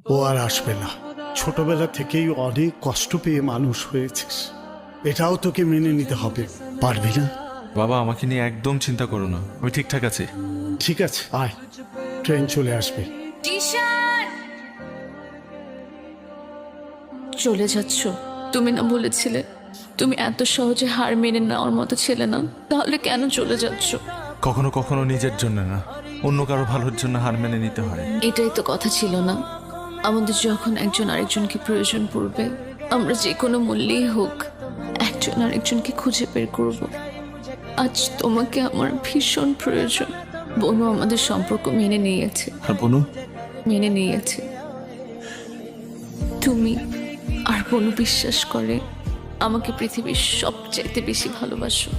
ও আর আসবে না। ছোটবেলা থেকেই অনেক কষ্ট পেয়ে মানুষ হয়েছিস, এটাও তোকে মেনে নিতে হবে। পারবি না? বাবা, আমাকে নিয়ে একদম চিন্তা করো না, আমি ঠিকঠাক আছি। ঠিক আছে, আয়, ট্রেন চলে আসবে। চলে যাচ্ছ? তুমি না বলেছিলে তুমি এত সহজে হার মেনে নেওয়ার মতো ছেলে না? তাহলে কেন চলে যাচ্ছ? কখনো কখনো নিজের জন্য না, অন্য কারো ভালোর জন্য হার মেনে নিতে হয়। এটাই তো কথা ছিল না, আমাদের যখন একজন আরেকজনকে প্রয়োজন পড়বে আমরা যে কোনো মূল্যেই হোক একজন আরেকজনকে খুঁজে বের করব। আজ তোমাকে আমার ভীষণ প্রয়োজন। বনু আমাদের সম্পর্ক মেনে নিয়েছে, আর বনু? মেনে নিয়েছে। তুমি আর বনু বিশ্বাস করে আমাকে পৃথিবীর সবচাইতে বেশি ভালোবাসো।